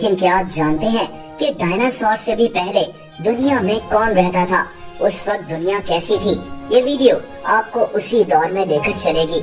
لیکن کیا آپ جانتے ہیں کہ ڈائناسور سے بھی پہلے دنیا میں کون رہتا تھا؟ اس وقت دنیا کیسی تھی؟ یہ ویڈیو آپ کو اسی دور میں لے کر چلے گی۔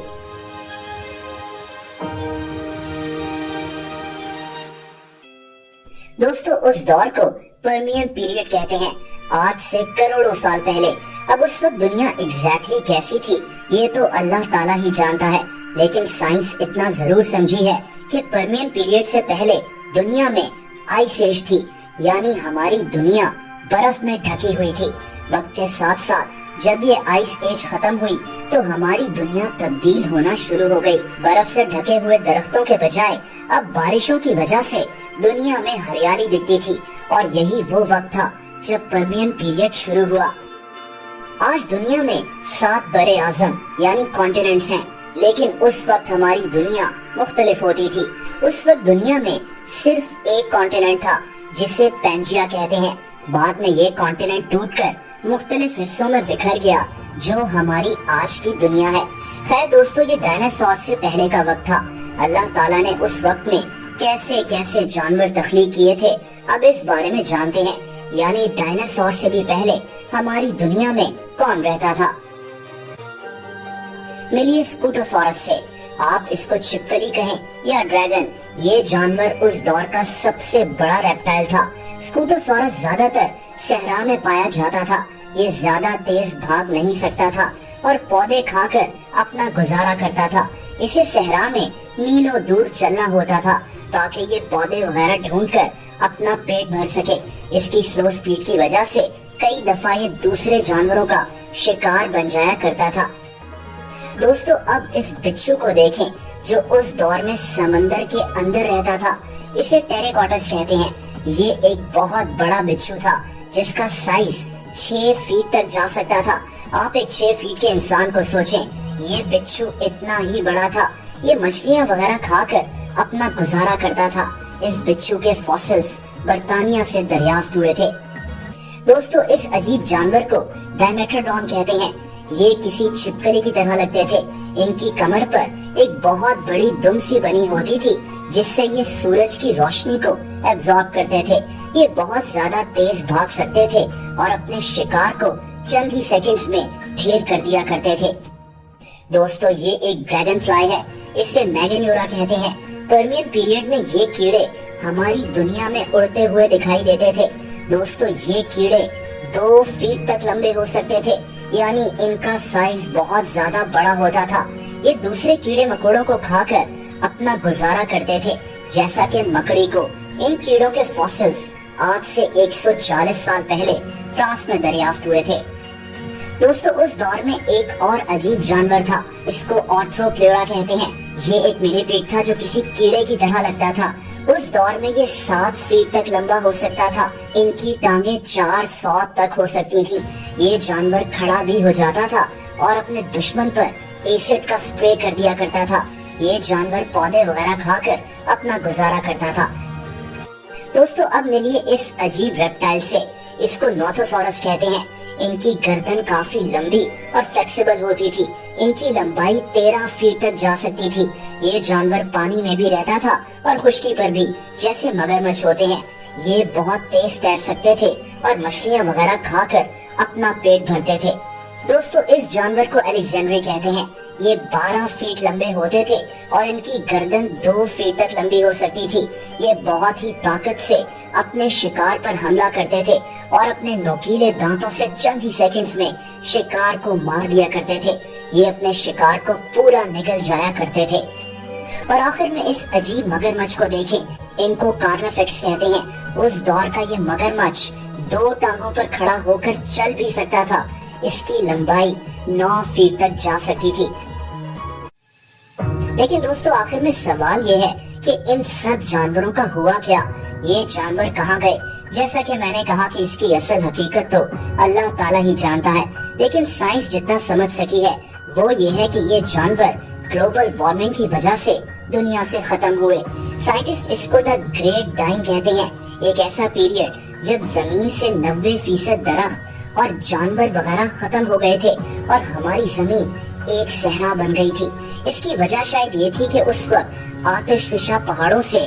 دوستو، اس دور کو پرمین پیریڈ کہتے ہیں، آج سے کروڑوں سال پہلے۔ اب اس وقت دنیا ایگزیکٹلی کیسی تھی یہ تو اللہ تعالیٰ ہی جانتا ہے، لیکن سائنس اتنا ضرور سمجھی ہے کہ پرمین پیریڈ سے پہلے دنیا میں آئس ایج تھی، یعنی ہماری دنیا برف میں ڈھکی ہوئی تھی۔ وقت کے ساتھ ساتھ جب یہ آئس ایج ختم ہوئی تو ہماری دنیا تبدیل ہونا شروع ہو گئی۔ برف سے ڈھکے ہوئے درختوں کے بجائے اب بارشوں کی وجہ سے دنیا میں ہریالی دکھتی تھی، اور یہی وہ وقت تھا جب پرمین پیریڈ شروع ہوا۔ آج دنیا میں 7 بر اعظم یعنی کانٹیننٹس ہیں، لیکن اس وقت ہماری دنیا مختلف ہوتی تھی۔ اس وقت دنیا میں صرف ایک کانٹیننٹ تھا جسے پینجیا کہتے ہیں۔ بعد میں یہ کانٹیننٹ ٹوٹ کر مختلف حصوں میں بکھر گیا جو ہماری آج کی دنیا ہے۔ خیر دوستو، یہ ڈائناسور سے پہلے کا وقت تھا۔ اللہ تعالیٰ نے اس وقت میں کیسے کیسے جانور تخلیق کیے تھے، اب اس بارے میں جانتے ہیں، یعنی ڈائناسور سے بھی پہلے ہماری دنیا میں کون رہتا تھا۔ ملیے اسکوٹوسورس سے، آپ اس کو چھپکلی کہیں یا ڈریگن، یہ جانور اس دور کا سب سے بڑا ریپٹائل تھا۔ اسکوٹوسورس زیادہ تر صحرا میں پایا جاتا تھا۔ یہ زیادہ تیز بھاگ نہیں سکتا تھا اور پودے کھا کر اپنا گزارا کرتا تھا۔ اسے صحرا میں میلوں دور چلنا ہوتا تھا تاکہ یہ پودے وغیرہ ڈھونڈ کر اپنا پیٹ بھر سکے۔ اس کی سلو سپیڈ کی وجہ سے کئی دفعہ یہ دوسرے جانوروں کا شکار بن جایا کرتا تھا۔ دوستو، اب اس بچھو کو دیکھیں جو اس دور میں سمندر کے اندر رہتا تھا۔ اسے ٹیراکوٹس کہتے ہیں۔ یہ ایک بہت بڑا بچھو تھا جس کا سائز 6 فیٹ تک جا سکتا تھا۔ آپ ایک 6 فیٹ کے انسان کو سوچیں، یہ بچھو اتنا ہی بڑا تھا۔ یہ مچھلیاں وغیرہ کھا کر اپنا گزارا کرتا تھا۔ اس بچھو کے فوسلز برطانیہ سے دریافت ہوئے تھے۔ دوستو، اس عجیب جانور کو ڈائمیٹروڈون کہتے ہیں۔ یہ کسی چھپکلی کی طرح لگتے تھے۔ ان کی کمر پر ایک بہت بڑی دم سی بنی ہوتی تھی جس سے یہ سورج کی روشنی کو ایبزارب کرتے تھے۔ یہ بہت زیادہ تیز بھاگ سکتے تھے اور اپنے شکار کو چند ہی سیکنڈز میں ڈھیر کر دیا کرتے تھے۔ دوستو، یہ ایک ڈریگن فلائی ہے، اسے میگنیورا کہتے ہیں۔ پرمین پیریڈ میں یہ کیڑے ہماری دنیا میں اڑتے ہوئے دکھائی دیتے تھے۔ دوستو، یہ کیڑے 2 فیٹ تک لمبے ہو سکتے تھے، یعنی ان کا سائز بہت زیادہ بڑا ہوتا تھا۔ یہ دوسرے کیڑے مکوڑوں کو کھا کر اپنا گزارا کرتے تھے، جیسا کہ مکڑی کو۔ ان کیڑوں کے فوسلز آج سے 140 سال پہلے فرانس میں دریافت ہوئے تھے۔ دوستو، اس دور میں ایک اور عجیب جانور تھا، اس کو آرتھروپلیورا کہتے ہیں۔ یہ ایک ملی پیگ تھا جو کسی کیڑے کی طرح لگتا تھا۔ اس دور میں یہ 7 فیٹ تک لمبا ہو سکتا تھا۔ ان کی ٹانگیں 400 تک ہو سکتی تھی۔ یہ جانور کھڑا بھی ہو جاتا تھا اور اپنے دشمن پر ایسڈ کا سپرے کر دیا کرتا تھا۔ یہ جانور پودے وغیرہ کھا کر اپنا گزارا کرتا تھا۔ دوستو، اب ملیے اس عجیب ریپٹائل سے، اس کو نوتھوسورس کہتے ہیں۔ ان کی گردن کافی لمبی اور فلیکسیبل ہوتی تھی۔ ان کی لمبائی 13 فیٹ تک جا سکتی تھی۔ یہ جانور پانی میں بھی رہتا تھا اور خشکی پر بھی، جیسے مگرمچھ ہوتے ہیں۔ یہ بہت تیز تیر سکتے تھے اور مچھلیاں وغیرہ کھا کر اپنا پیٹ بھرتے تھے۔ دوستو، اس جانور کو الیگزینڈری کہتے ہیں۔ یہ 12 فیٹ لمبے ہوتے تھے اور ان کی گردن 2 فیٹ تک لمبی ہو سکتی تھی۔ یہ بہت ہی طاقت سے اپنے شکار پر حملہ کرتے تھے اور اپنے نوکیلے دانتوں سے چند ہی سیکنڈز میں شکار کو مار دیا کرتے تھے۔ یہ اپنے شکار کو پورا نگل جایا کرتے تھے۔ اور آخر میں اس عجیب مگرمچھ کو دیکھیں، ان کو کارنیفیکس کہتے ہیں۔ اس دور کا یہ مگرمچھ 2 ٹانگوں پر کھڑا ہو کر چل بھی سکتا تھا۔ اس کی لمبائی 9 فیٹ تک جا سکتی تھی۔ لیکن دوستو، آخر میں سوال یہ ہے کہ ان سب جانوروں کا ہوا کیا؟ یہ جانور کہاں گئے؟ جیسا کہ میں نے کہا کہ اس کی اصل حقیقت تو اللہ تعالیٰ ہی جانتا ہے، لیکن سائنس جتنا سمجھ سکی ہے وہ یہ ہے کہ یہ جانور گلوبل وارمنگ کی وجہ سے دنیا سے ختم ہوئے۔ سائنٹسٹ اس کو دا گریٹ ڈائنگ کہتے ہیں، ایک ایسا پیریڈ جب زمین سے 90% درخت اور جانور وغیرہ ختم ہو گئے تھے اور ہماری زمین ایک صحرا بن گئی تھی۔ اس کی وجہ شاید یہ تھی کہ اس وقت آتش فشاں پہاڑوں سے